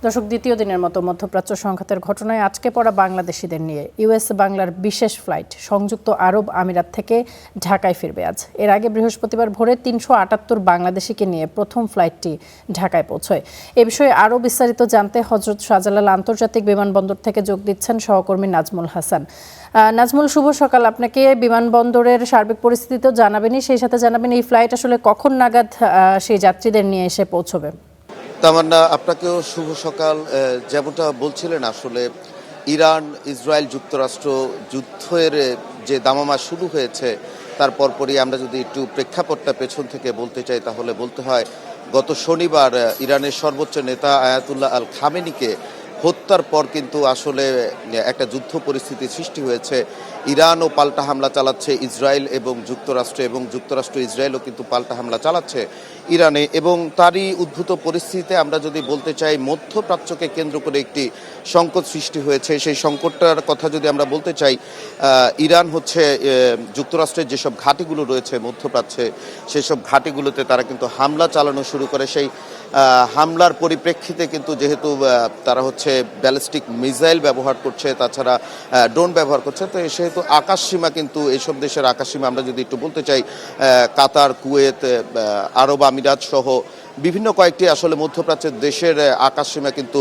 দর্শক, দ্বিতীয় দিনের মতো মধ্যপ্রাচ্য সংঘাতের ঘটনায় আটকে পড়া বাংলাদেশিদের নিয়ে ইউএস বাংলার বিশেষ ফ্লাইট সংযুক্ত আরব আমিরাত থেকে ঢাকায় ফিরবে আজ। এর আগে বৃহস্পতিবার ভোরে ৩৭৮ বাংলাদেশিকে নিয়ে প্রথম ফ্লাইটটি ঢাকায় পৌঁছয়। এ বিষয়ে আরও বিস্তারিত জানতে হযরত শাহজালাল আন্তর্জাতিক বিমানবন্দর থেকে যোগ দিচ্ছেন সহকর্মী নাজমুল হাসান। নাজমুল, শুভ সকাল আপনাকে। বিমানবন্দরের সার্বিক পরিস্থিতি তো জানাবেনই, সেই সাথে জানাবেন এই ফ্লাইট আসলে কখন নাগাদ সেই যাত্রীদের নিয়ে এসে পৌঁছবে। তামান্না, আপনাকেও শুভ সকাল। যেমনটা বলছিলেন, আসলে ইরান ইসরায়েল যুক্তরাষ্ট্র যুদ্ধের যে দামামা শুরু হয়েছে তার পরপরই আমরা যদি একটু প্রেক্ষাপটটা পেছন থেকে বলতে চাই তাহলে বলতে হয় গত শনিবার ইরানের সর্বোচ্চ নেতা আয়াতুল্লাহ আল খামেনিকে হত্যার পর কিন্তু আসলে একটা যুদ্ধ পরিস্থিতি সৃষ্টি হয়েছে। ইরানও পাল্টা হামলা চালাচ্ছে ইসরায়েল এবং যুক্তরাষ্ট্র ইসরায়েলও কিন্তু পাল্টা হামলা চালাচ্ছে ইরানে, এবং তারই উদ্ভূত পরিস্থিতিতে আমরা যদি বলতে চাই মধ্যপ্রাচ্যকে কেন্দ্র করে একটি সংকট সৃষ্টি হয়েছে। সেই সংকটটার কথা যদি আমরা বলতে চাই, ইরান হচ্ছে যুক্তরাষ্ট্রের যেসব ঘাঁটিগুলো রয়েছে মধ্যপ্রাচ্যে, সেসব ঘাঁটিগুলোতে তারা কিন্তু হামলা চালানো শুরু করে। সেই হামলার পরিপ্রেক্ষিতে কিন্তু যেহেতু তারা হচ্ছে ব্যালিস্টিক মিসাইল ব্যবহার করছে, তাছাড়া ড্রোন ব্যবহার করছে, তো সেহেতু আকাশসীমা কিন্তু এইসব দেশের আকাশসীমা আমরা যদি একটু বলতে চাই, কাতার, কুয়েত, আরব আমিরাত সহ বিভিন্ন কয়েকটি আসলে মধ্যপ্রাচ্যের দেশের আকাশসীমা কিন্তু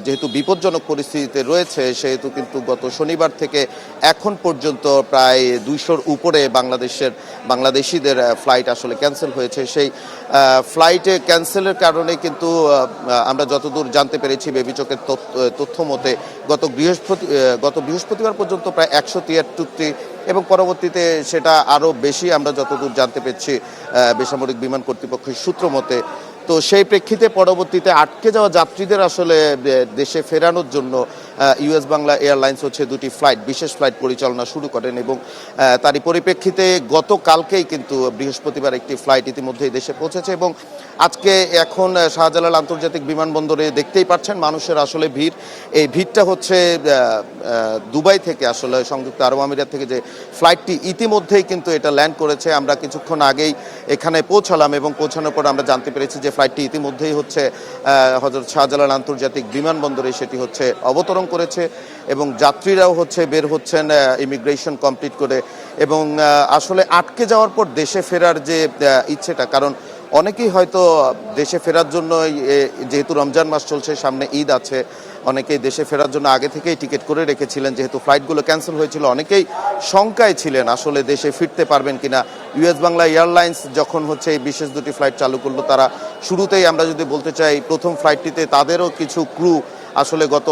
যেহেতু বিপজ্জনক পরিস্থিতিতে রয়েছে, সেহেতু কিন্তু গত শনিবার থেকে এখন পর্যন্ত প্রায় 200-র উপরে বাংলাদেশিদের ফ্লাইট আসলে ক্যান্সেল হয়েছে। সেই ফ্লাইটে ক্যান্সেলের কারণে কিন্তু আমরা যতদূর জানতে পেরেছি বেবিচকের তথ্য মতে গত বৃহস্পতিবার পর্যন্ত প্রায় 173, এবং পরবর্তীতে সেটা আরও বেশি আমরা যতদূর জানতে পেরেছি বেসামরিক বিমান কর্তৃপক্ষের সূত্র মতে। তো সেই প্রেক্ষিতে পরবর্তীতে আটকে যাওয়া যাত্রীদের আসলে দেশে ফেরানোর জন্য ইউএস বাংলা এয়ারলাইন্স হচ্ছে দুটি বিশেষ ফ্লাইট পরিচালনা শুরু করেন, এবং তারই পরিপ্রেক্ষিতে গতকালকেই কিন্তু বৃহস্পতিবার একটি ফ্লাইট ইতিমধ্যেই দেশে পৌঁছেছে। এবং আজকে এখন শাহজালাল আন্তর্জাতিক বিমানবন্দরে দেখতেই পাচ্ছেন মানুষের আসলে ভিড়। এই ভিড়টা হচ্ছে দুবাই থেকে, আসলে সংযুক্ত আরব আমিরাত থেকে যে ফ্লাইটটি ইতিমধ্যেই কিন্তু এটা ল্যান্ড করেছে। আমরা কিছুক্ষণ আগেই এখানে পৌঁছালাম এবং পৌঁছানোর পর আমরা জানতে পেরেছি যে ফ্লাইটটি ইতিমধ্যেই হচ্ছে হযরত শাহজালাল আন্তর্জাতিক বিমানবন্দরে সেটি হচ্ছে অবতরণ করেছে, এবং যাত্রীরাও হচ্ছে বের হচ্ছেন ইমিগ্রেশন কমপ্লিট করে। এবং আসলে আটকে যাওয়ার পর দেশে ফেরার যে ইচ্ছেটা, কারণ অনেকেই হয়তো দেশে ফেরার জন্য, যেহেতু রমজান মাস চলছে, সামনে ঈদ আছে, অনেকেই দেশে ফেরার জন্য আগে থেকেই টিকিট করে রেখেছিলেন। যেহেতু ফ্লাইটগুলো ক্যান্সেল হয়েছিল, অনেকেই শঙ্কায় ছিলেন আসলে দেশে ফিরতে পারবেন কিনা। ইউএস বাংলা এয়ারলাইন্স যখন হচ্ছে এই বিশেষ দুটি ফ্লাইট চালু করলো, তারা শুরুতেই আমরা যদি বলতে চাই প্রথম ফ্লাইটটিতে তাদেরও কিছু ক্রু আসলে গত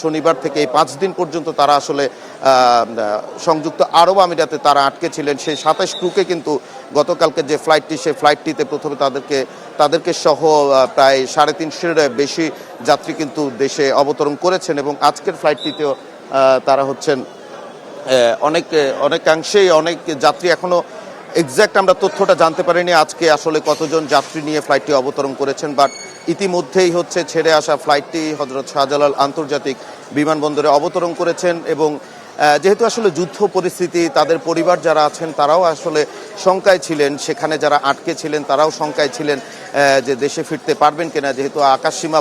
শনিবার থেকে এই 5 দিন পর্যন্ত তারা আসলে সংযুক্ত আরব আমিরাতে তারা আটকে ছিলেন। সেই 27 ক্রুকে কিন্তু গতকালকে যে ফ্লাইটটি, সেই ফ্লাইটটিতে প্রথমে তাদেরকে সহ প্রায় 350-এর বেশি যাত্রী কিন্তু দেশে অবতরণ করেছেন, এবং আজকের ফ্লাইটটিতেও তারা হচ্ছেন অনেকাংশেই অনেক যাত্রী এখনো এক্স্যাক্ট আমরা তথ্যটা জানতে পারিনি আজকে আসলে কতজন যাত্রী নিয়ে ফ্লাইটটি অবতরণ করেছেন, বাট ইতিমধ্যেই হচ্ছে ছেড়ে আসা ফ্লাইটটি হযরত শাহজালাল আন্তর্জাতিক বিমানবন্দরে অবতরণ করেছেন। এবং যেহেতু আসলে যুদ্ধ পরিস্থিতি, তাদের পরিবার যারা আছেন তারাও আসলে শঙ্কায় ছিলেন, সেখানে যারা আটকে ছিলেন তারাও শঙ্কায় ছিলেন যে দেশে ফিরতে পারবেন কিনা, যেহেতু আকাশসীমা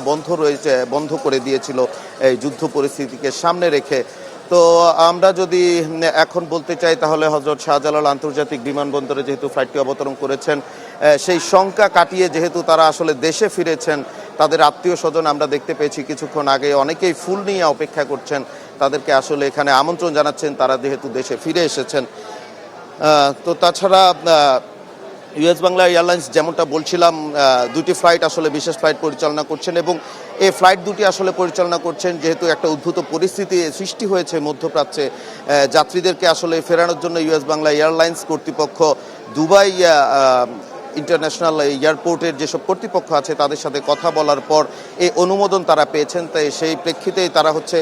বন্ধ করে দিয়েছিল এই যুদ্ধ পরিস্থিতিকে সামনে রেখে। তো আমরা যদি এখন বলতে চাই তাহলে হযরত শাহজালাল আন্তর্জাতিক বিমানবন্দরে যেহেতু ফ্লাইটটি অবতরণ করেছেন, সেই শঙ্কা কাটিয়ে যেহেতু তারা আসলে দেশে ফিরেছেন, তাদের আত্মীয় স্বজন আমরা দেখতে পেয়েছি কিছুক্ষণ আগে অনেকেই ফুল নিয়ে অপেক্ষা করছেন, তাদেরকে আসলে এখানে আমন্ত্রণ জানাচ্ছেন তারা যেহেতু দেশে ফিরে এসেছেন। তো তাছাড়া ইউএস বাংলা এয়ারলাইন্স যেমনটা বলছিলাম, দুটি ফ্লাইট আসলে বিশেষ ফ্লাইট পরিচালনা করছেন, এবং এই ফ্লাইট দুটি আসলে পরিচালনা করছেন যেহেতু একটা উদ্ভূত পরিস্থিতি সৃষ্টি হয়েছে মধ্যপ্রাচ্যে। যাত্রীদেরকে আসলে ফেরানোর জন্য ইউএস বাংলা এয়ারলাইন্স কর্তৃপক্ষ দুবাই ইন্টারন্যাশনাল এয়ারপোর্টের যেসব কর্তৃপক্ষ আছে তাদের সাথে কথা বলার পর এই অনুমোদন তারা পেয়েছেন। তাই সেই প্রেক্ষিতেই তারা হচ্ছে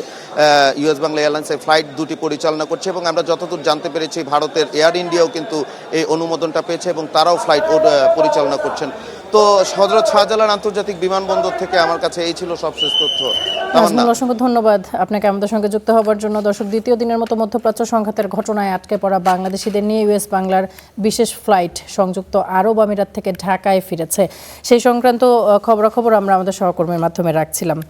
ইউএস বাংলা এয়ারলাইন্সের ফ্লাইট দুটি পরিচালনা করছে, এবং আমরা যতদূর জানতে পেরেছি ভারতের এয়ার ইন্ডিয়াও কিন্তু এই অনুমোদনটা পেয়েছে এবং তারাও ফ্লাইট পরিচালনা করছেন। তো হযরত শাহজালাল আন্তর্জাতিক বিমানবন্দর থেকে আমার কাছে এই ছিল সবশেষ তথ্য। নাজমুল, অসংখ্য ধন্যবাদ আপনাকে আমাদের সঙ্গে যুক্ত হবার জন্য। দর্শক, দ্বিতীয় দিনের মতো মধ্যপ্রাচ্য সংঘাতের ঘটনায় আটকে পড়া বাংলাদেশিদের নিয়ে ইউএস বাংলার বিশেষ ফ্লাইট সংযুক্ত আরব আমিরাত থেকে ঢাকায় ফিরেছে। সেই সংক্রান্ত খবরাখবর আমরা আমাদের সহকর্মীর মাধ্যমে রাখছিলাম।